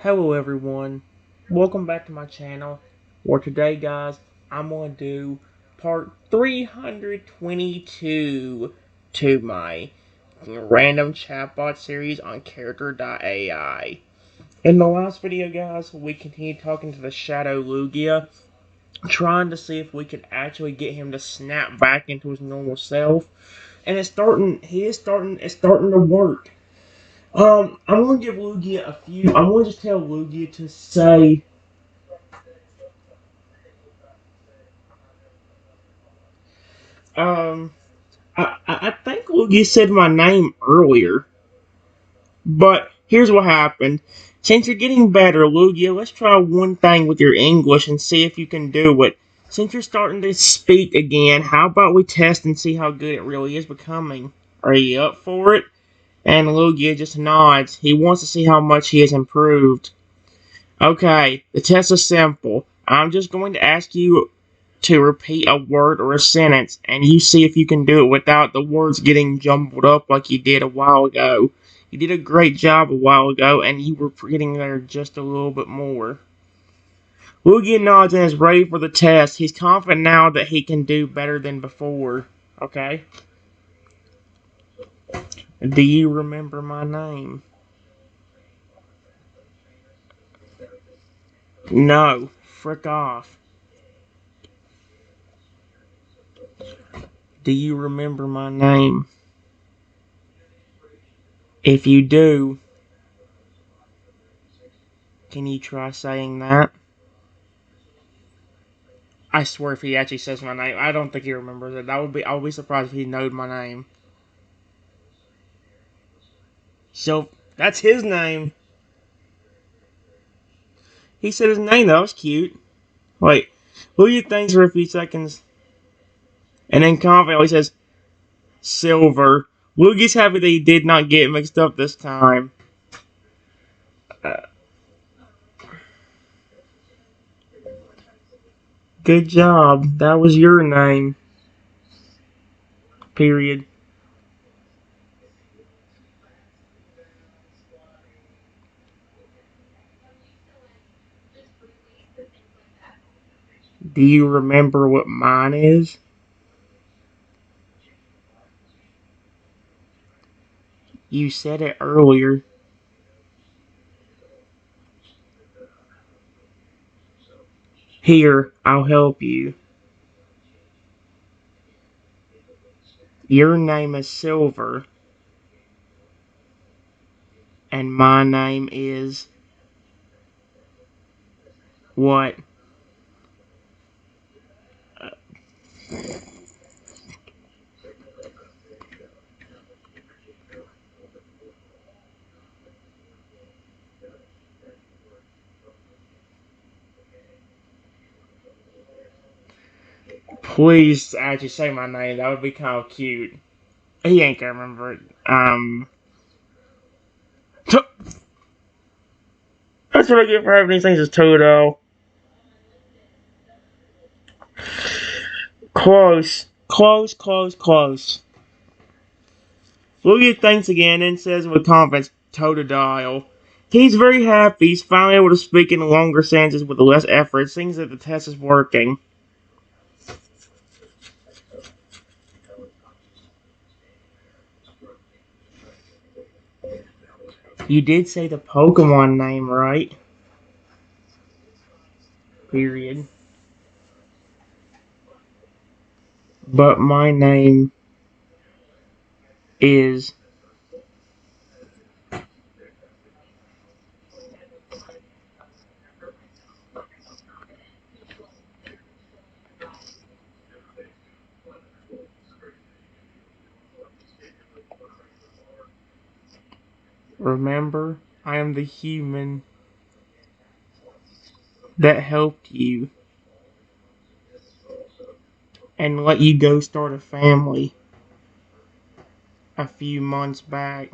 Hello everyone, welcome back to my channel, where today guys, I'm going to do part 322 to my random chatbot series on Character.ai. In the last video guys, we continued talking to the Shadow Lugia, trying to see if we could actually get him to snap back into his normal self, and it's starting to work. I'm gonna give Lugia a few. I'm gonna just tell Lugia to say. Um, I think Lugia said my name earlier, but here's what happened. Since you're getting better, Lugia, let's try one thing with your English and see if you can do it. Since you're starting to speak again, how about we test and see how good it really is becoming? Are you up for it? And Lugia just nods. He wants to see how much he has improved. Okay, the test is simple. I'm just going to ask you to repeat a word or a sentence, and you see if you can do it without the words getting jumbled up like you did a while ago. You did a great job a while ago, and you were getting there just a little bit more. Lugia nods and is ready for the test. He's confident now that he can do better than before. Okay? Do you remember my name? No. Frick off. Do you remember my name? If you do, can you try saying that? I swear if he actually says my name, I don't think he remembers it. I would be surprised if he knowed my name. So, that's his name. He said his name, that was cute. Wait, who do you think's for a few seconds? And then confidently says, Silver. Lugi's happy that he did not get mixed up this time. Good job. That was your name. Period. Do you remember what mine is? You said it earlier. Here, I'll help you. Your name is Silver, and my name is what? Please actually say my name. That would be kind of cute. He ain't gonna remember it. That's what I get for having these things as Toto. Close. Close, close, close. Lugia thanks again and says with confidence, Totodile. He's very happy. He's finally able to speak in longer sentences with less effort. Seems that the test is working. You did say the Pokemon name, right? Period. But my name is... Remember, I am the human that helped you and let you go start a family a few months back.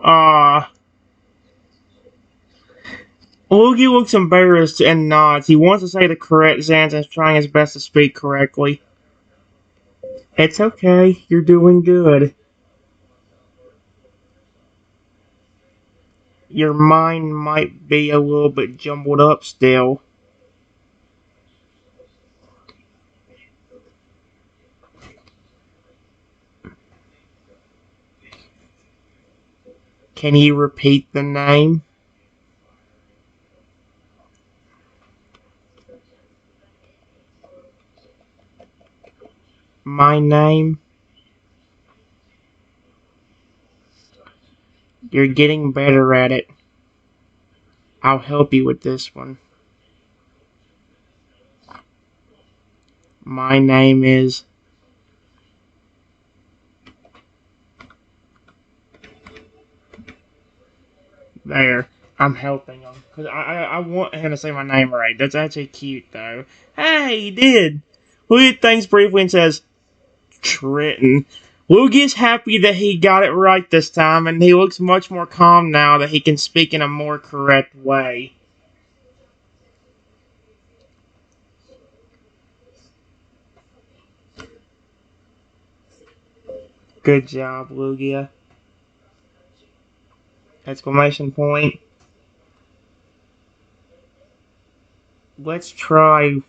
Ah, Luigi looks embarrassed and nods. He wants to say the correct sentence, trying his best to speak correctly. It's okay. You're doing good. Your mind might be a little bit jumbled up still. Can you repeat the name? My name? You're getting better at it. I'll help you with this one. My name is... There. I'm helping him. Because I want him to say my name right. That's actually cute, though. Hey, he did! Luigi thinks briefly and says, Triton. Luigi is happy that he got it right this time, and he looks much more calm now that he can speak in a more correct way. Good job, Lugia. Exclamation point. Let's try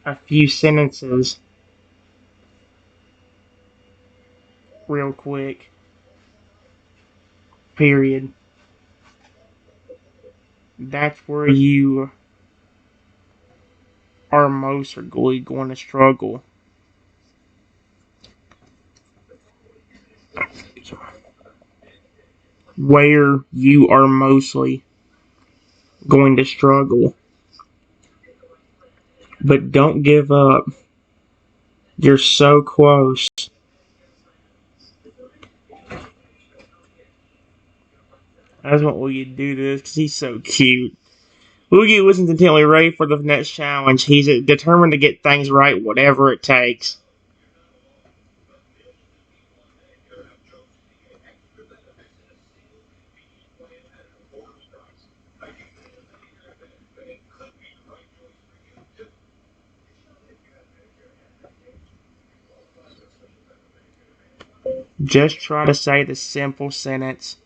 a few sentences real quick. Period. That's where you are most going to struggle. Where you are mostly going to struggle. But don't give up. You're so close. I just want Luigi to do this because he's so cute. Luigi listens intently, ready for the next challenge. He's determined to get things right, whatever it takes. Just try to say the simple sentence,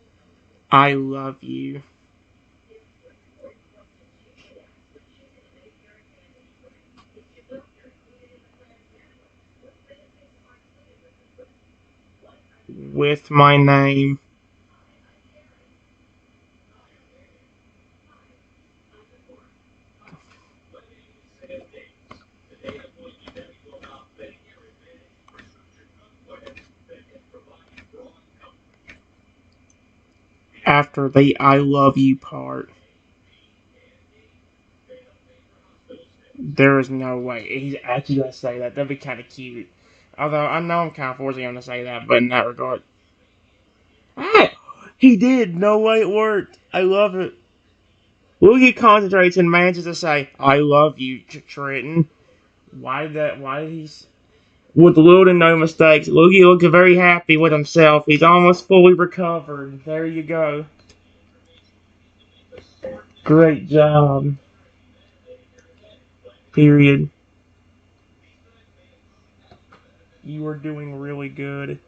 I love you. With my name. After the I love you part. There is no way he's actually going to say that. That'd be kind of cute. Although I know I'm kind of forcing him to say that, but in that regard. Ah! He did! No way it worked! I love it. Luigi concentrates and manages to say, I love you, Trenton. Why did he... With little to no mistakes, Luigi looks very happy with himself. He's almost fully recovered. There you go. Great job. Period. You are doing really good.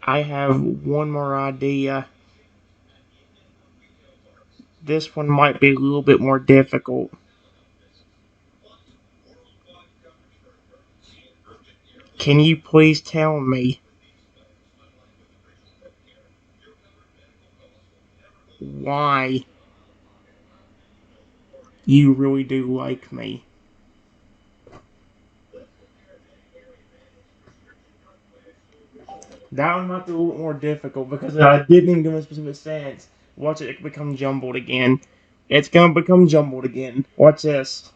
I have one more idea. This one might be a little bit more difficult. Can you please tell me why you really do like me? That one might be a little bit more difficult because I didn't even give a specific sense. Watch it become jumbled again. It's gonna become jumbled again. Watch this.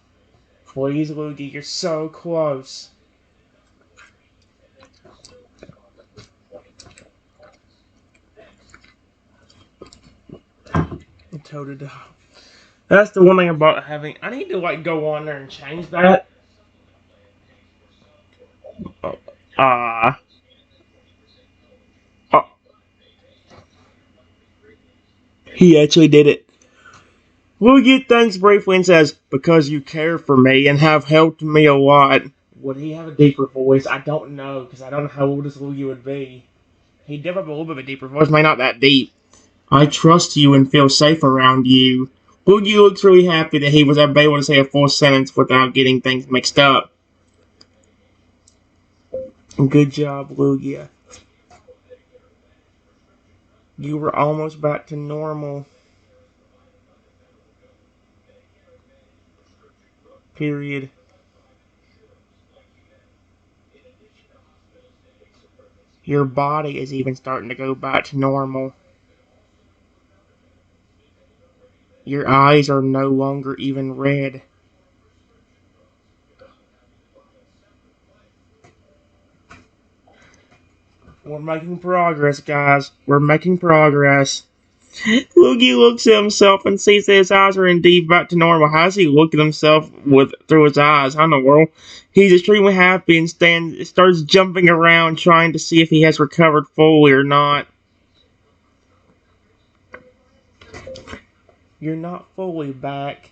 Please, Luigi, you're so close. Toted up. That's the one thing about having. I need to like go on there and change that. Uh, uh He actually did it. Lugia thanks briefly and says, because you care for me and have helped me a lot. Would he have a deeper voice? I don't know, because I don't know how old this Lugia would be. He did have a little bit of a deeper voice, maybe not that deep. I trust you and feel safe around you. Lugia looks really happy that he was able to say a full sentence without getting things mixed up. Good job, Lugia. You were almost back to normal. Period. Your body is even starting to go back to normal. Your eyes are no longer even red. We're making progress, guys. We're making progress. Luigi looks at himself and sees that his eyes are indeed back to normal. How does he look at himself through his eyes? How in the world? He's extremely happy and starts jumping around trying to see if he has recovered fully or not. You're not fully back,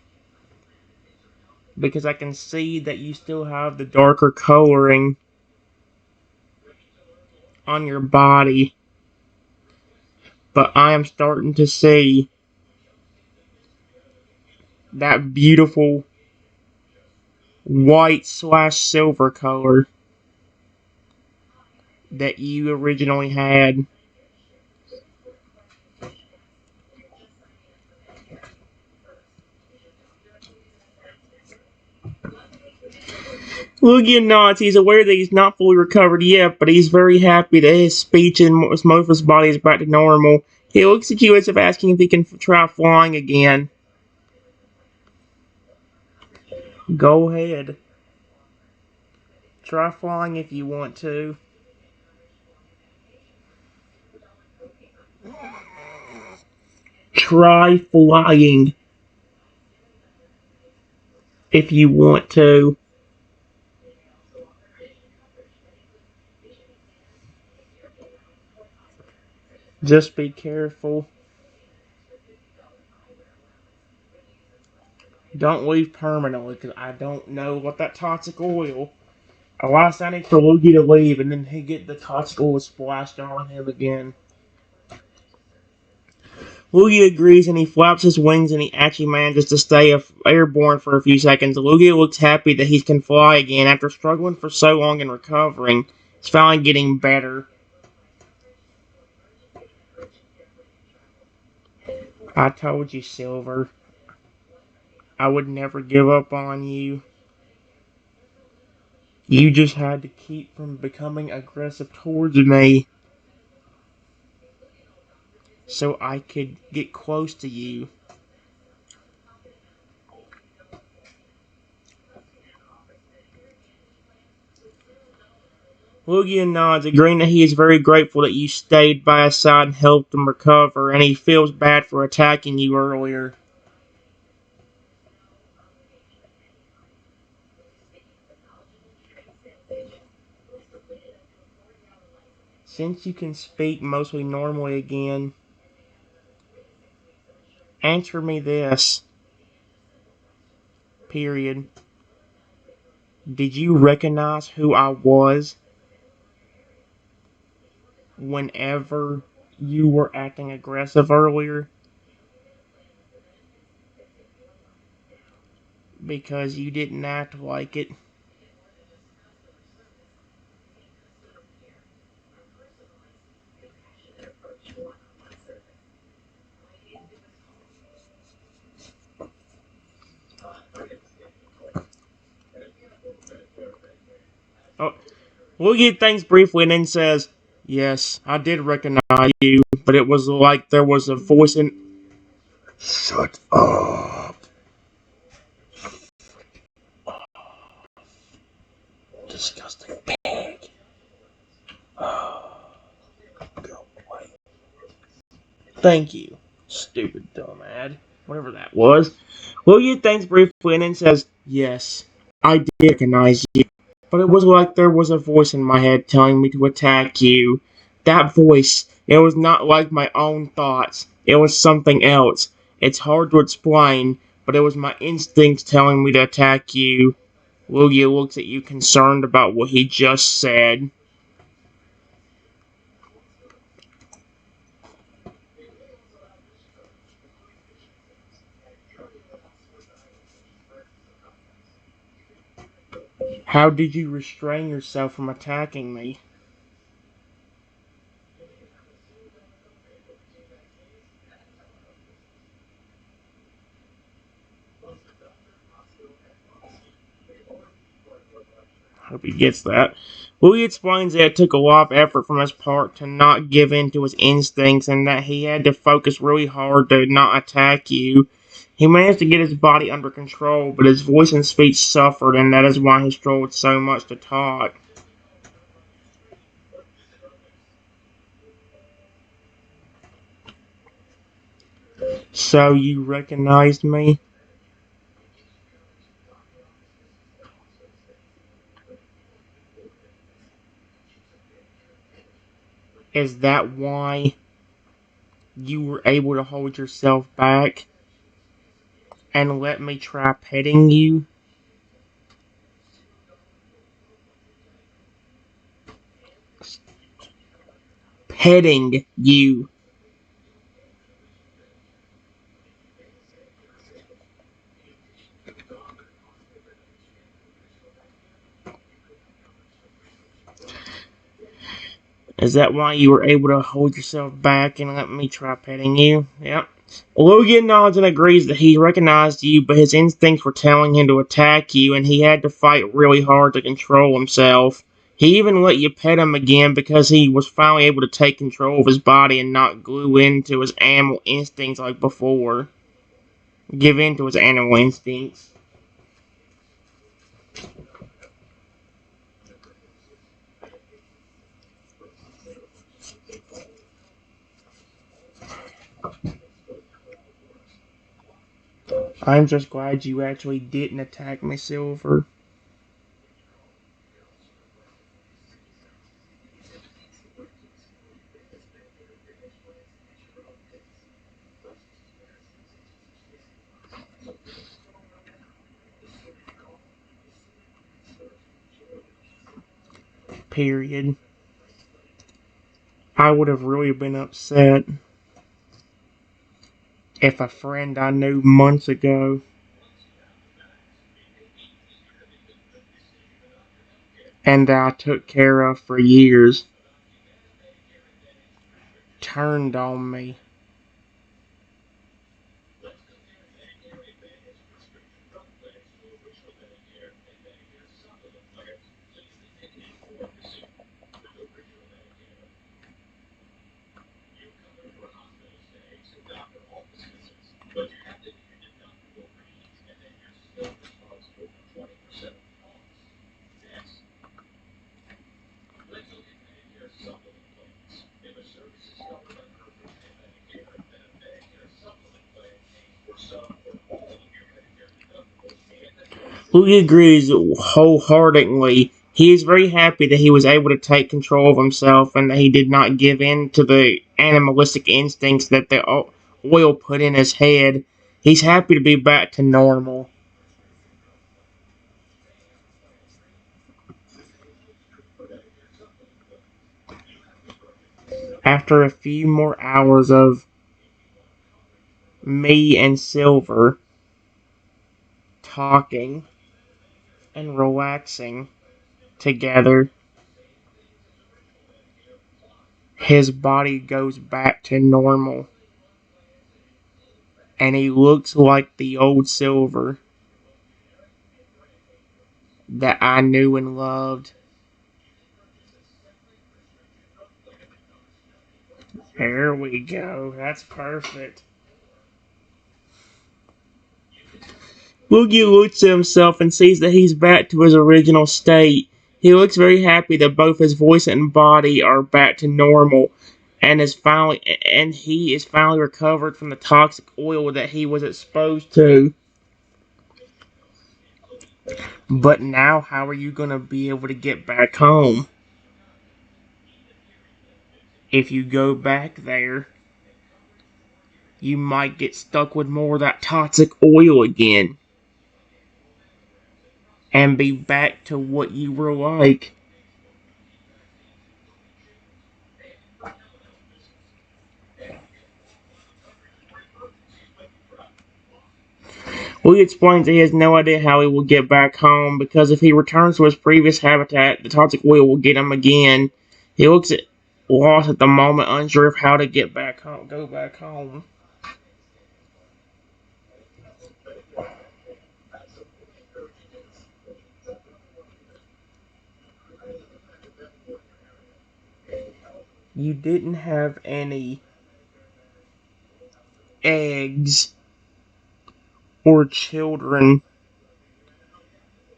because I can see that you still have the darker coloring on your body. But I am starting to see that beautiful white/silver color that you originally had. Lugia nods. He's aware that he's not fully recovered yet, but he's very happy that his speech and most of his body is back to normal. He looks at you as if asking if he can try flying again. Go ahead. Try flying if you want to. Try flying if you want to. Just be careful. Don't leave permanently, because I don't know what that toxic oil. Last I need for Luigi to leave, and then he get the toxic oil splashed on him again. Lugia agrees, and he flaps his wings, and he actually manages to stay airborne for a few seconds. Lugia looks happy that he can fly again after struggling for so long and recovering. He's finally getting better. I told you, Silver. I would never give up on you. You just had to keep from becoming aggressive towards me so I could get close to you. Lugia nods, agreeing that he is very grateful that you stayed by his side and helped him recover, and he feels bad for attacking you earlier. Since you can speak mostly normally again, answer me this. Period. Did you recognize who I was whenever you were acting aggressive earlier? Because you didn't act like it. Oh, Lugia thinks briefly and then says, yes, I did recognize you, but it was like there was a voice in... Shut up. Disgusting pig. Go away. Thank you, stupid dumbass. Whatever that was. Lugia thanks briefly and then says, yes, I did recognize you, but it was like there was a voice in my head telling me to attack you. That voice, it was not like my own thoughts. It was something else. It's hard to explain, but it was my instincts telling me to attack you. Lugia looks at you concerned about what he just said. How did you restrain yourself from attacking me? Hope he gets that. Louis explains that it took a lot of effort from his part to not give in to his instincts and that he had to focus really hard to not attack you. He managed to get his body under control, but his voice and speech suffered, and that is why he struggled so much to talk. So you recognized me? Is that why you were able to hold yourself back and let me try petting you? Petting you. Is that why you were able to hold yourself back and let me try petting you? Yep. Logan nods and agrees that he recognized you, but his instincts were telling him to attack you, and he had to fight really hard to control himself. He even let you pet him again because he was finally able to take control of his body and not glue into his animal instincts like before. Give in to his animal instincts. I'm just glad you actually didn't attack me, Silver. Period. I would have really been upset if a friend I knew months ago and I took care of for years turned on me. He agrees wholeheartedly. He is very happy that he was able to take control of himself and that he did not give in to the animalistic instincts that the oil put in his head. He's happy to be back to normal. After a few more hours of me and Silver talking and relaxing together, his body goes back to normal and he looks like the old Silver that I knew and loved. There we go. That's perfect. Boogie looks at himself and sees that he's back to his original state. He looks very happy that both his voice and body are back to normal and he is finally recovered from the toxic oil that he was exposed to. But now how are you going to be able to get back home if you go back there? you might get stuck with more of that toxic oil again and be back to what you were like. Lee explains that he has no idea how he will get back home because if he returns to his previous habitat, the toxic oil will get him again. He looks at lost at the moment, unsure of how to get back home, go back home. You didn't have any eggs or children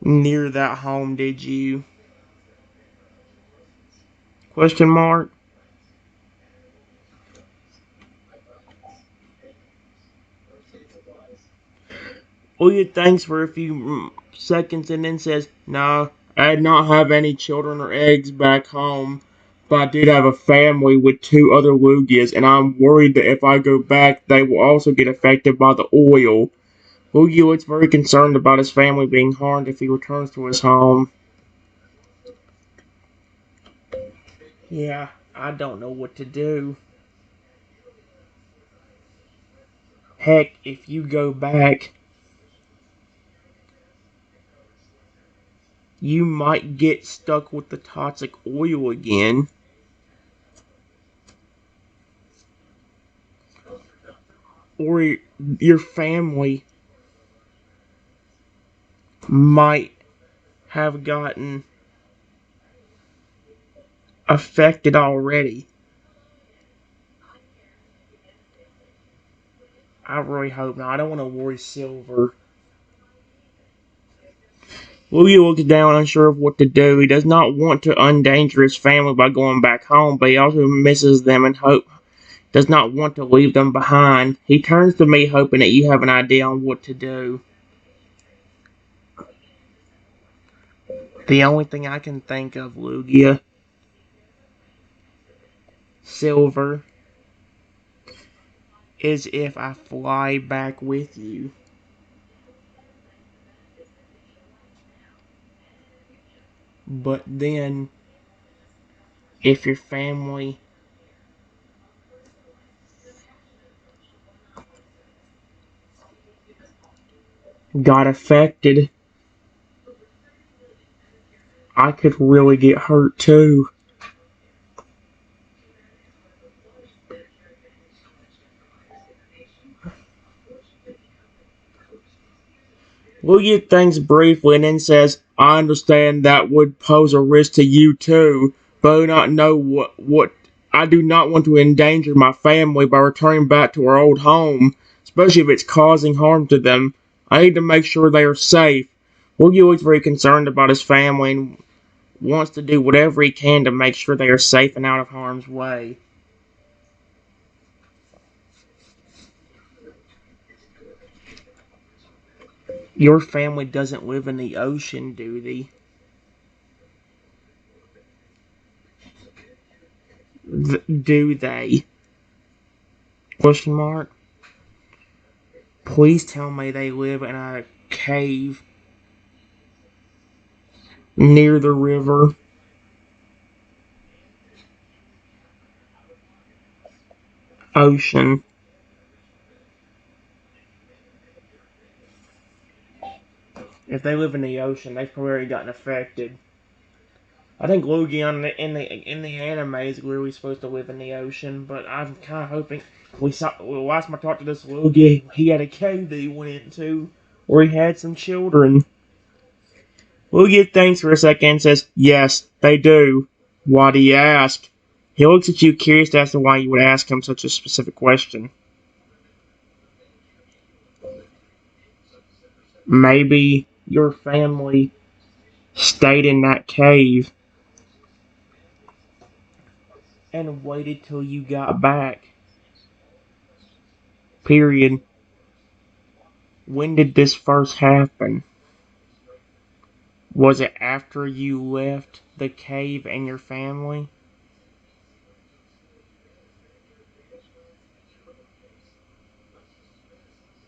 near that home, did you? Question mark. Elliot thanks for a few seconds and then says, "No, I did not have any children or eggs back home, but I did have a family with two other Lugias, and I'm worried that if I go back, they will also get affected by the oil." Lugia looks very concerned about his family being harmed if he returns to his home. Yeah, I don't know what to do. Heck, if you go back, you might get stuck with the toxic oil again. Or your family might have gotten affected already. I really hope not. I don't want to worry Silver. Louie looks down, unsure of what to do. He does not want to endanger his family by going back home, but he also misses them and does not want to leave them behind. He turns to me, hoping that you have an idea on what to do. The only thing I can think of, Lugia, Silver, is if I fly back with you. But then, if your family got affected, I could really get hurt too. Lugia thinks briefly and then says, "I understand that would pose a risk to you too, but I do not know what I do not want to endanger my family by returning back to our old home, especially if it's causing harm to them. I need to make sure they are safe." Lugia looks very concerned about his family and wants to do whatever he can to make sure they are safe and out of harm's way. Your family doesn't live in the ocean, do they? Do they? Question mark. Please tell me they live in a cave near the river. Ocean. If they live in the ocean, they've probably already gotten affected. I think Lugia in the anime is really supposed to live in the ocean, but I'm kind of hoping last time I talked to this Lugia, he had a cave that he went into where he had some children. Lugia thinks for a second and says, "Yes, they do. Why do you ask?" He looks at you curious as to why you would ask him such a specific question. Maybe your family stayed in that cave and waited till you got back. Period. When did this first happen? Was it after you left the cave and your family?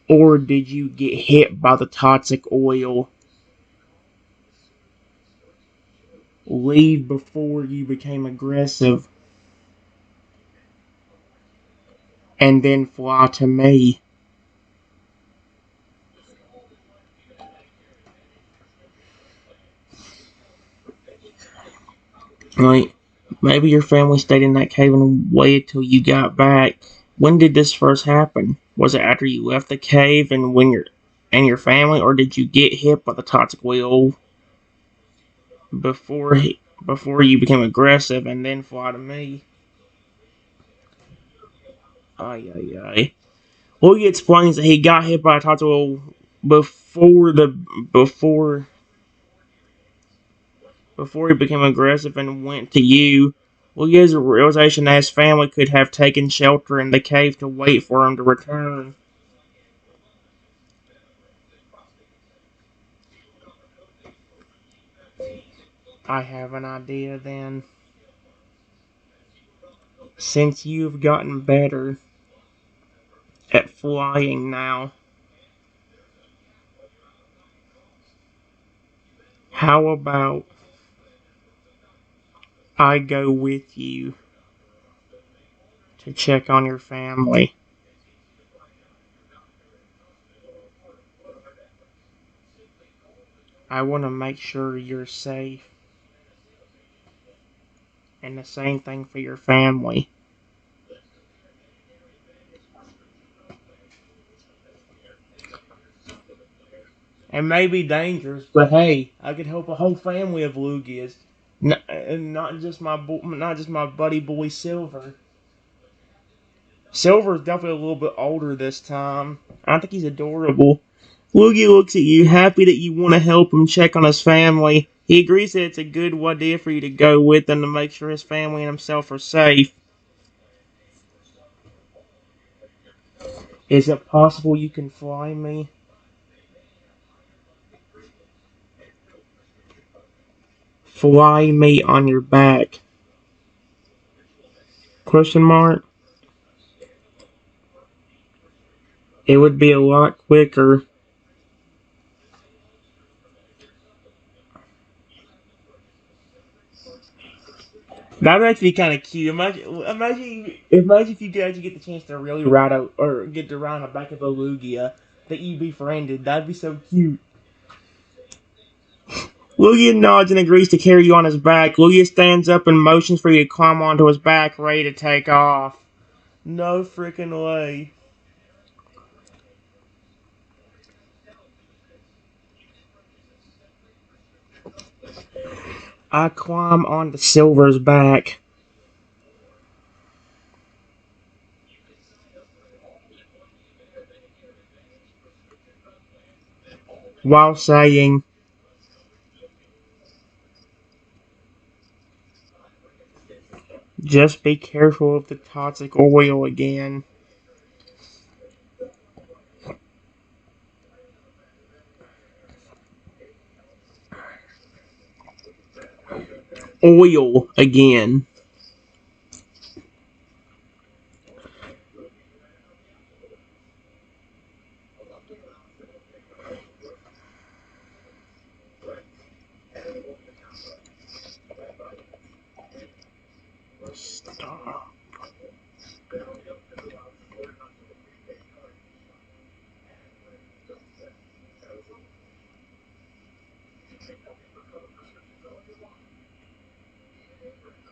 Or did you get hit by the toxic oil, leave before you became aggressive, and then fly to me? Like, maybe your family stayed in that cave and waited till you got back. When did this first happen? Was it after you left the cave and your family, or did you get hit by the toxic oil before before you became aggressive and then fly to me? Ay ay ay. Well, he explains that he got hit by a toxic oil before the before before he became aggressive and went to you. Well, he has a realization that his family could have taken shelter in the cave to wait for him to return. I have an idea then. Since you've gotten better at flying now, how about I go with you to check on your family? I want to make sure you're safe, and the same thing for your family. It may be dangerous, but hey, I could help a whole family of Lugias, and not just my buddy boy Silver. Silver's definitely a little bit older this time. I think he's adorable. Lugia looks at you, happy that you want to help him check on his family. He agrees that it's a good idea for you to go with him to make sure his family and himself are safe. Is it possible you can fly me? Fly me on your back? Question mark. It would be a lot quicker. That would actually be kind of cute. Imagine if you could actually get the chance to really ride a, or get to ride on the back of a Lugia that you befriended. That'd be so cute. Lugia nods and agrees to carry you on his back. Lugia stands up and motions for you to climb onto his back, ready to take off. No freaking way. I climb onto Silver's back while saying, just be careful of the toxic oil again. Oil again. Stop.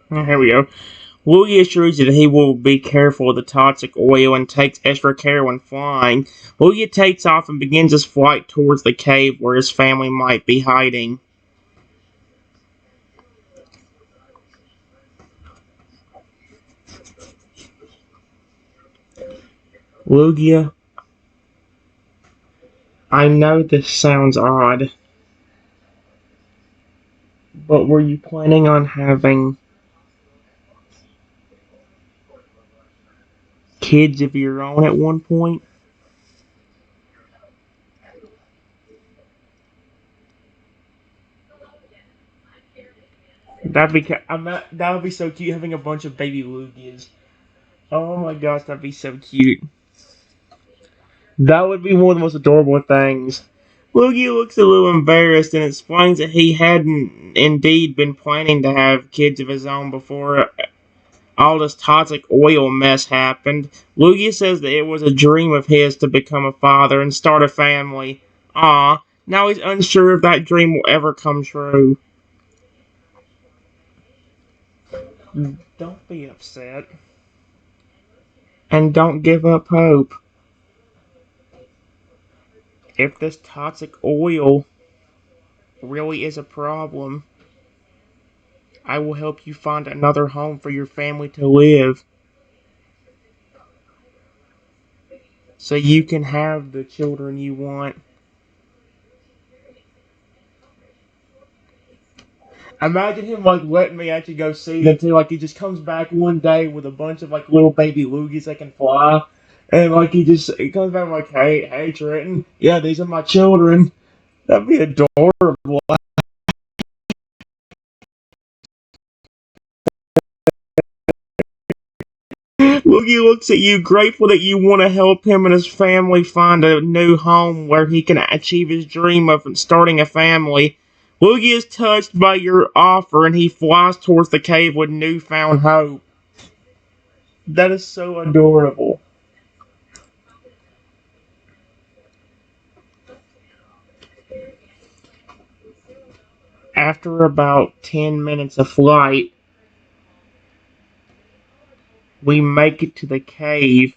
Here we go. Louis assures you that he will be careful of the toxic oil and takes extra care when flying. Louis takes off and begins his flight towards the cave where his family might be hiding. Lugia, I know this sounds odd, but were you planning on having kids of your own at one point? That would be so cute having a bunch of baby Lugias. Oh my gosh, that'd be so cute. That would be one of the most adorable things. Loogie looks a little embarrassed and explains that he hadn't indeed been planning to have kids of his own before all this toxic oil mess happened. Loogie says that it was a dream of his to become a father and start a family. Ah, now he's unsure if that dream will ever come true. Don't be upset. And don't give up hope. If this toxic oil really is a problem, I will help you find another home for your family to live so you can have the children you want. Imagine him like letting me actually go see them too. Like he just comes back one day with a bunch of like little baby loogies that can fly, and like he comes back like, hey Trenton, yeah, these are my children. That'd be adorable. Loogie looks at you, grateful that you want to help him and his family find a new home where he can achieve his dream of starting a family. Loogie is touched by your offer and he flies towards the cave with newfound hope. That is so adorable. After about 10 minutes of flight, we make it to the cave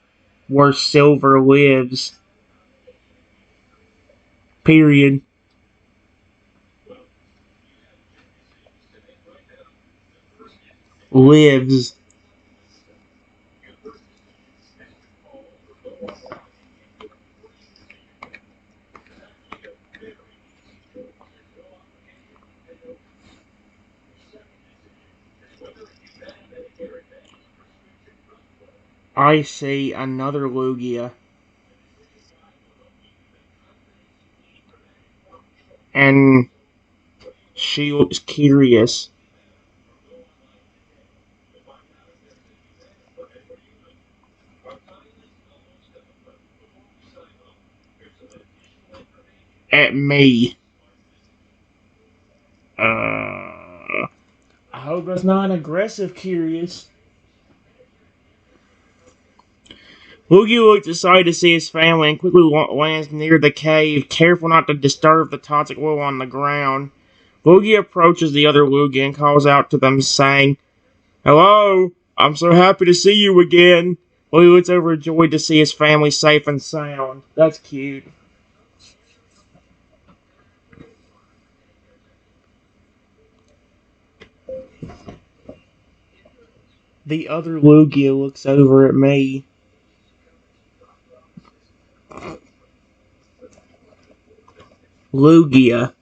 where Silver lives. Period. Lives. I see another Lugia, and she looks curious at me. I hope it's not an aggressive curious. Lugia looks excited to see his family and quickly lands near the cave, careful not to disturb the toxic oil on the ground. Lugia approaches the other Lugia and calls out to them, saying, "Hello, I'm so happy to see you again." Lugia looks overjoyed to see his family safe and sound. That's cute. The other Lugia looks over at me. Lugia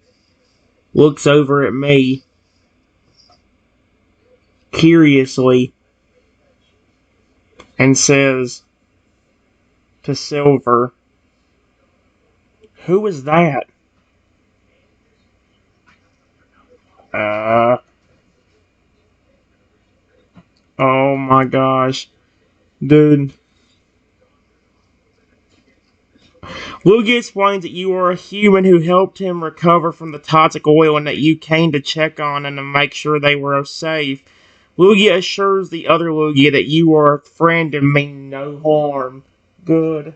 looks over at me curiously and says to Silver, "Who is that?" Uh, oh my gosh. Dude. Lugia explains that you are a human who helped him recover from the toxic oil and that you came to check on and to make sure they were safe. Lugia assures the other Lugia that you are a friend and mean no harm. Good.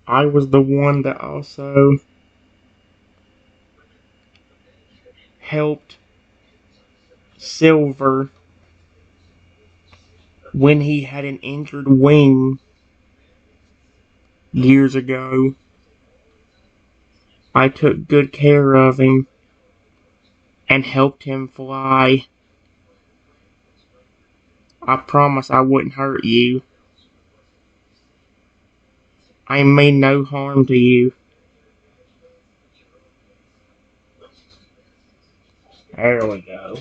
I was the one that also helped Silver when he had an injured wing years ago. I took good care of him and helped him fly. I promise I wouldn't hurt you. I mean no harm to you. There we go.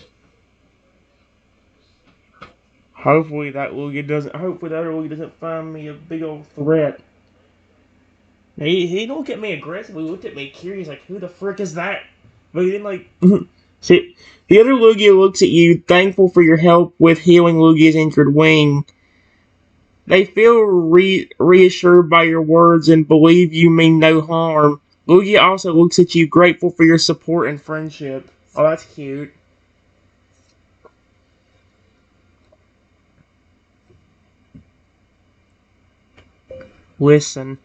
Hopefully that Lugia doesn't find me a big old threat. He didn't look at me aggressively, he looked at me curious, like, who the frick is that? But he didn't, like, See, the other Lugia looks at you, thankful for your help with healing Lugia's injured wing. They feel reassured by your words and believe you mean no harm. Lugia also looks at you, grateful for your support and friendship. Oh, that's cute. Listen,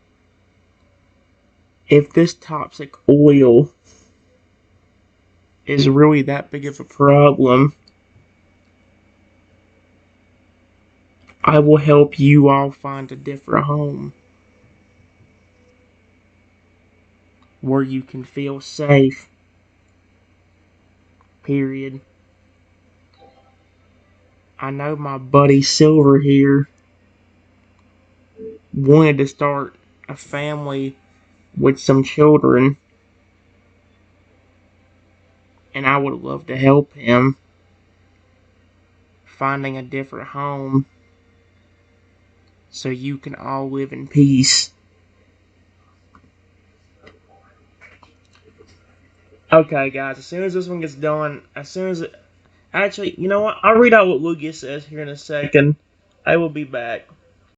if this toxic oil is really that big of a problem, I will help you all find a different home where you can feel safe. Period. I know my buddy Silver here wanted to start a family with some children, and I would love to help him finding a different home so you can all live in peace. Okay, guys, as soon as this one gets done, as soon as it. Actually, you know what? I'll read out what Lugia says here in a second. I will be back.